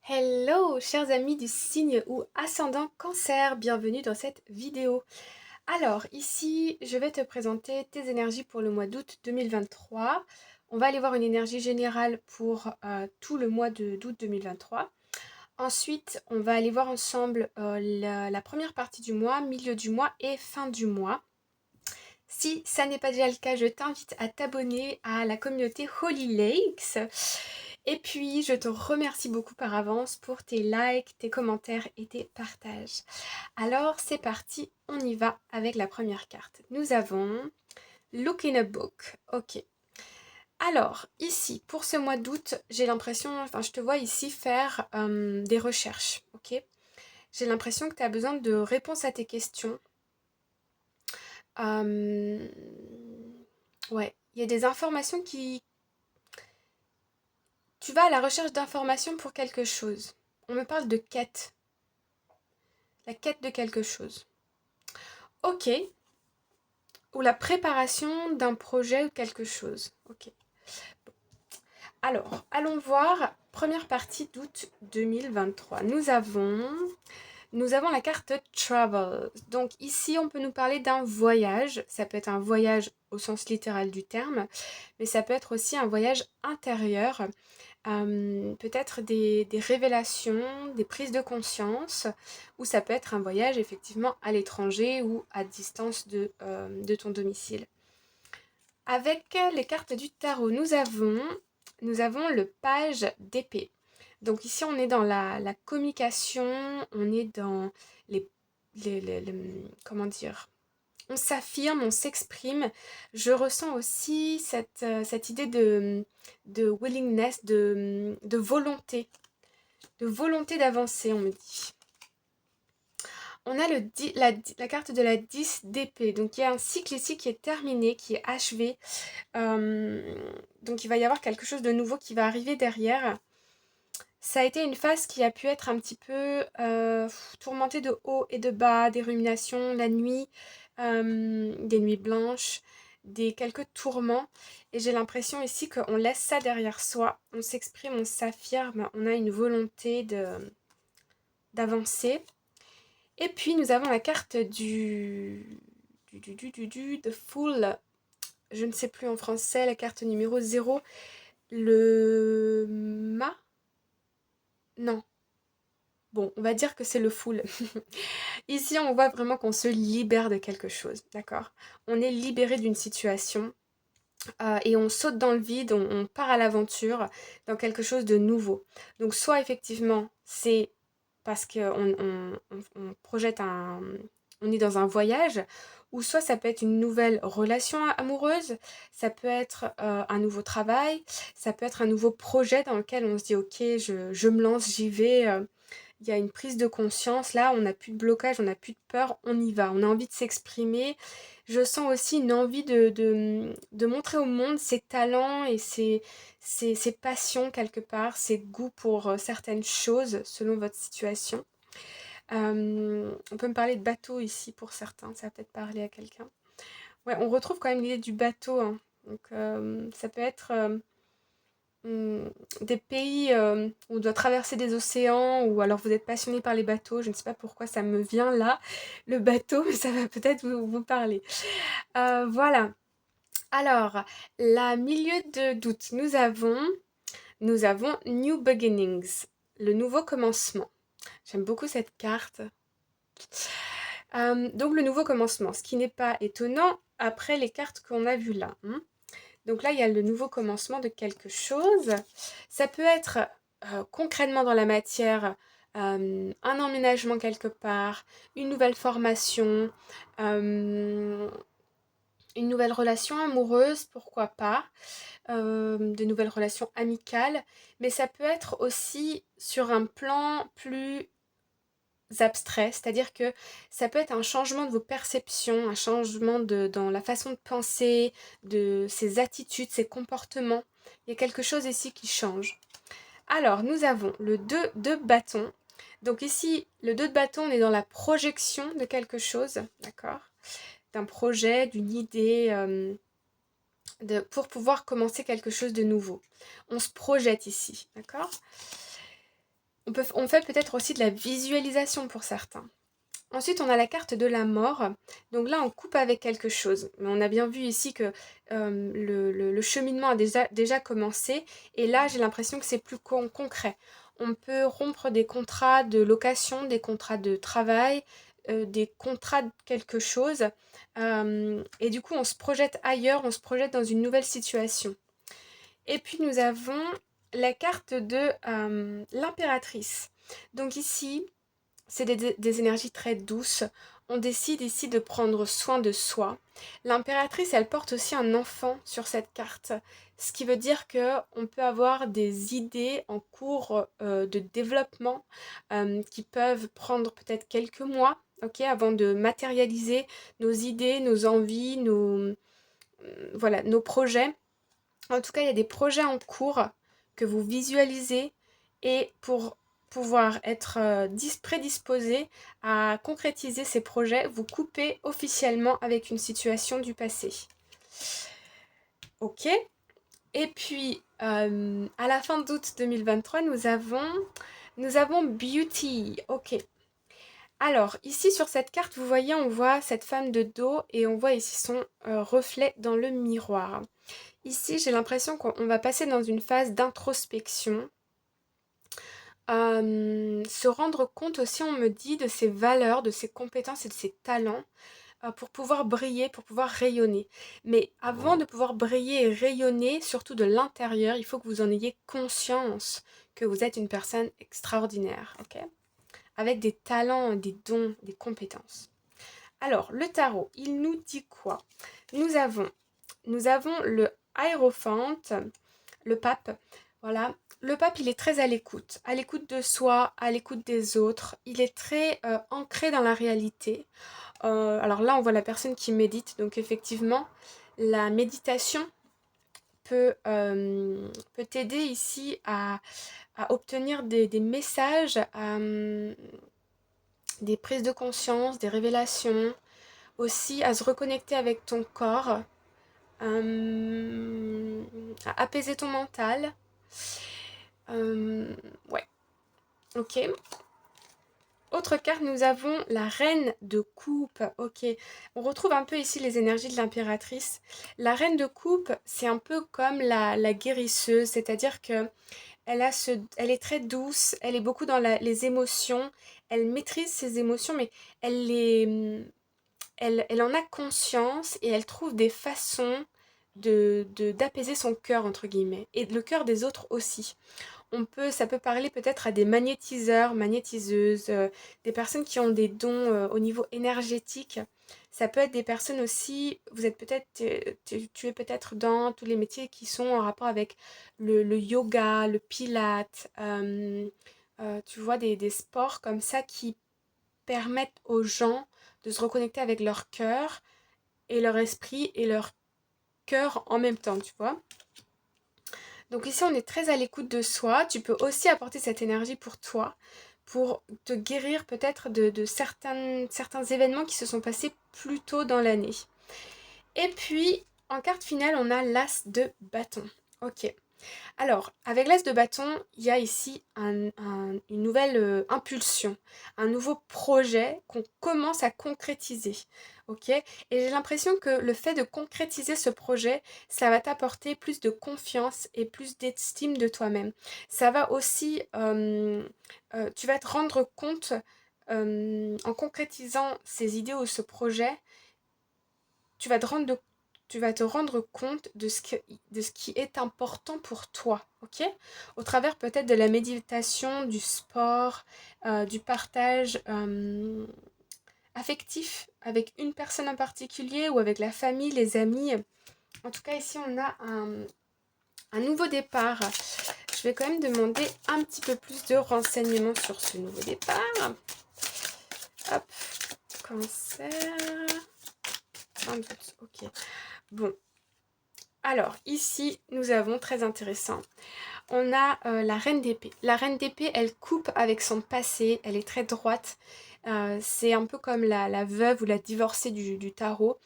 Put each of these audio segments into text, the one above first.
Hello, chers amis du signe ou ascendant Cancer, bienvenue dans cette vidéo. Alors, ici, je vais te présenter tes énergies pour le mois d'août 2023. On va aller voir une énergie générale pour tout le mois d'août 2023. Ensuite, on va aller voir ensemble la première partie du mois, milieu du mois et fin du mois. Si ça n'est pas déjà le cas, je t'invite à t'abonner à la communauté Holy Lakes. Et puis, je te remercie beaucoup par avance pour tes likes, tes commentaires et tes partages. Alors, c'est parti, on y va avec la première carte. Nous avons Look in a Book. Ok. Alors, ici, pour ce mois d'août, j'ai l'impression, je te vois ici faire des recherches. Ok. J'ai l'impression que tu as besoin de réponses à tes questions. Euh, Ouais, il y a des informations qui... Tu vas à la recherche d'informations pour quelque chose. On me parle de quête. La quête de quelque chose. Ok. Ou la préparation d'un projet ou quelque chose. Ok. Alors, allons voir. Première partie d'août 2023. Nous avons la carte Travel. Donc ici, on peut nous parler d'un voyage. Ça peut être un voyage au sens littéral du terme, mais ça peut être aussi un voyage intérieur. Peut-être des révélations, des prises de conscience, ou ça peut être un voyage effectivement à l'étranger ou à distance de ton domicile. Avec les cartes du tarot, nous avons le page d'épée. Donc ici, on est dans la communication, on est dans comment dire, on s'affirme, on s'exprime. Je ressens aussi cette idée de willingness, de volonté d'avancer, on me dit. On a la carte de la 10 d'épée. Donc il y a un cycle ici qui est terminé, qui est achevé. Donc il va y avoir quelque chose de nouveau qui va arriver derrière. Ça a été une phase qui a pu être un petit peu tourmentée de haut et de bas, des ruminations, la nuit, des nuits blanches, des quelques tourments. Et j'ai l'impression ici qu'on laisse ça derrière soi. On s'exprime, on s'affirme, on a une volonté d'avancer. Et puis nous avons la carte de Fool. Je ne sais plus en français, la carte numéro 0. Le mât. Non. Bon, on va dire que c'est le full. Ici, on voit vraiment qu'on se libère de quelque chose, d'accord? On est libéré d'une situation et on saute dans le vide, on part à l'aventure dans quelque chose de nouveau. Donc, soit effectivement, c'est parce qu'on projette on est dans un voyage, ou soit ça peut être une nouvelle relation amoureuse, ça peut être un nouveau travail, ça peut être un nouveau projet dans lequel on se dit ok, je me lance, j'y vais. Il y a une prise de conscience, là on n'a plus de blocage, on n'a plus de peur, on y va, on a envie de s'exprimer. Je sens aussi une envie de montrer au monde ses talents et ses passions quelque part, ses goûts pour certaines choses selon votre situation. On peut me parler de bateau ici pour certains, ça va peut-être parler à quelqu'un. Ouais, on retrouve quand même l'idée du bateau, hein. Donc ça peut être des pays où on doit traverser des océans, ou alors vous êtes passionné par les bateaux, je ne sais pas pourquoi ça me vient là, le bateau, mais ça va peut-être vous parler. Voilà. Alors, la milieu d'août, nous avons New Beginnings, le nouveau commencement. J'aime beaucoup cette carte. Donc le nouveau commencement, ce qui n'est pas étonnant après les cartes qu'on a vues là, hein. Donc là, il y a le nouveau commencement de quelque chose. Ça peut être concrètement dans la matière, un emménagement quelque part, une nouvelle formation, euh, une nouvelle relation amoureuse, pourquoi pas, de nouvelles relations amicales. Mais ça peut être aussi sur un plan plus abstrait, c'est-à-dire que ça peut être un changement de vos perceptions, un changement dans la façon de penser, de ses attitudes, ses comportements. Il y a quelque chose ici qui change. Alors, nous avons le 2 de bâton. Donc ici, le 2 de bâton, on est dans la projection de quelque chose, d'accord? D'un projet, d'une idée, pour pouvoir commencer quelque chose de nouveau. On se projette ici, d'accord? On fait peut-être aussi de la visualisation pour certains. Ensuite, on a la carte de la mort. Donc là, on coupe avec quelque chose. Mais on a bien vu ici que le cheminement a déjà commencé. Et là, j'ai l'impression que c'est plus concret. On peut rompre des contrats de location, des contrats de travail, des contrats de quelque chose. Et du coup, on se projette ailleurs, on se projette dans une nouvelle situation. Et puis, nous avons la carte de l'impératrice. Donc ici, c'est des énergies très douces. On décide ici de prendre soin de soi. L'impératrice, elle porte aussi un enfant sur cette carte, ce qui veut dire que on peut avoir des idées en cours de développement qui peuvent prendre peut-être quelques mois, ok, avant de matérialiser nos idées, nos envies, voilà, nos projets. En tout cas, il y a des projets en cours que vous visualisez et pour pouvoir être prédisposé à concrétiser ces projets, vous coupez officiellement avec une situation du passé. Ok. Et puis, à la fin d'août 2023, nous avons Beauty. Ok. Alors, ici sur cette carte, vous voyez, on voit cette femme de dos et on voit ici son reflet dans le miroir. Ici, j'ai l'impression qu'on va passer dans une phase d'introspection. Se rendre compte aussi, on me dit, de ses valeurs, de ses compétences et de ses talents pour pouvoir briller, pour pouvoir rayonner. Mais avant de pouvoir briller et rayonner, surtout de l'intérieur, il faut que vous en ayez conscience que vous êtes une personne extraordinaire, ok? Avec des talents, des dons, des compétences. Alors, le tarot, il nous dit quoi? Nous avons le Hiérophant, le pape. Voilà. Le pape, il est très à l'écoute de soi, à l'écoute des autres. Il est très ancré dans la réalité. Alors là, on voit la personne qui médite. Donc effectivement, la méditation peut t'aider ici à obtenir des messages, des prises de conscience, des révélations. Aussi à se reconnecter avec ton corps, à apaiser ton mental. Ouais, ok. Autre carte, nous avons la reine de coupe. Ok, on retrouve un peu ici les énergies de l'impératrice. La reine de coupe, c'est un peu comme la guérisseuse, c'est-à-dire que elle est très douce, elle est beaucoup dans les émotions, elle maîtrise ses émotions, mais elle les, elle en a conscience et elle trouve des façons d'apaiser son cœur, entre guillemets, et le cœur des autres aussi. Ça peut parler peut-être à des magnétiseurs, magnétiseuses, des personnes qui ont des dons au niveau énergétique. Ça peut être des personnes aussi, vous êtes peut-être, tu es peut-être dans tous les métiers qui sont en rapport avec le yoga, le pilate, tu vois, des sports comme ça qui permettent aux gens de se reconnecter avec leur cœur et leur esprit et leur cœur en même temps, tu vois. Donc ici, on est très à l'écoute de soi. Tu peux aussi apporter cette énergie pour toi, pour te guérir peut-être de certains événements qui se sont passés plus tôt dans l'année. Et puis, en carte finale, on a l'as de bâton. Ok. Alors, avec l'as de bâton, il y a ici une nouvelle impulsion, un nouveau projet qu'on commence à concrétiser. Ok. Et j'ai l'impression que le fait de concrétiser ce projet, ça va t'apporter plus de confiance et plus d'estime de toi-même. Ça va aussi, tu vas te rendre compte, en concrétisant ces idées ou ce projet, tu vas te rendre tu vas te rendre compte de ce qui est important pour toi, ok? Au travers peut-être de la méditation, du sport, du partage affectif avec une personne en particulier ou avec la famille, les amis. En tout cas, ici, on a un nouveau départ. Je vais quand même demander un petit peu plus de renseignements sur ce nouveau départ. Hop, cancer. Un doute, ok. Bon, alors ici, nous avons, très intéressant, on a la reine d'épée. La reine d'épée, elle coupe avec son passé, elle est très droite. C'est un peu comme la veuve ou la divorcée du tarot.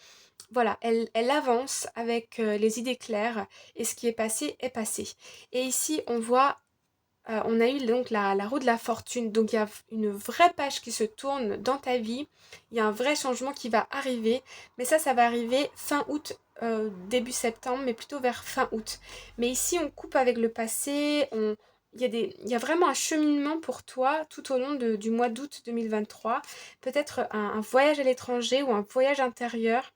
Voilà, elle avance avec les idées claires et ce qui est passé est passé. Et ici, on voit On a eu donc la roue de la fortune. Donc il y a une vraie page qui se tourne dans ta vie. Il y a un vrai changement qui va arriver. Mais ça va arriver fin août, début septembre, mais plutôt vers fin août. Mais ici, on coupe avec le passé. Il y a vraiment un cheminement pour toi tout au long du mois d'août 2023. Peut-être un voyage à l'étranger ou un voyage intérieur.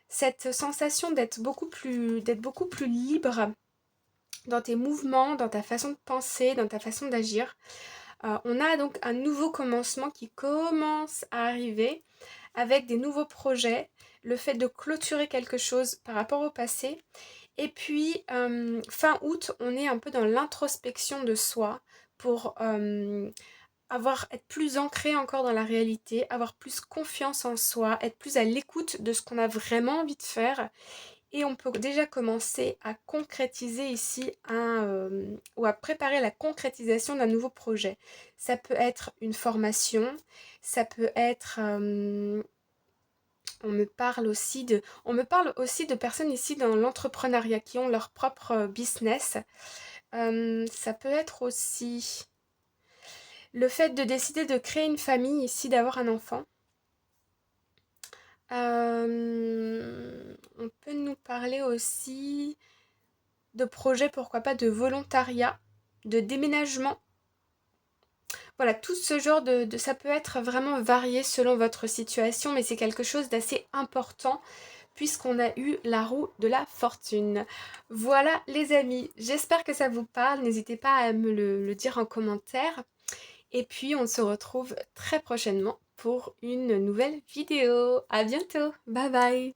Cette sensation d'être beaucoup plus libre dans tes mouvements, dans ta façon de penser, dans ta façon d'agir. On a donc un nouveau commencement qui commence à arriver avec des nouveaux projets, le fait de clôturer quelque chose par rapport au passé. Et puis, fin août, on est un peu dans l'introspection de soi pour être plus ancré encore dans la réalité, avoir plus confiance en soi, être plus à l'écoute de ce qu'on a vraiment envie de faire. Et on peut déjà commencer à concrétiser ici ou à préparer la concrétisation d'un nouveau projet. Ça peut être une formation, ça peut être... on me parle aussi de personnes ici dans l'entrepreneuriat qui ont leur propre business. Ça peut être aussi le fait de décider de créer une famille ici, d'avoir un enfant. On peut nous parler aussi de projets, pourquoi pas de volontariat, de déménagement. Voilà, tout ce genre ça peut être vraiment varié selon votre situation, mais c'est quelque chose d'assez important puisqu'on a eu la roue de la fortune. Voilà les amis, j'espère que ça vous parle, n'hésitez pas à me le dire en commentaire. Et puis on se retrouve très prochainement pour une nouvelle vidéo. À bientôt, bye bye.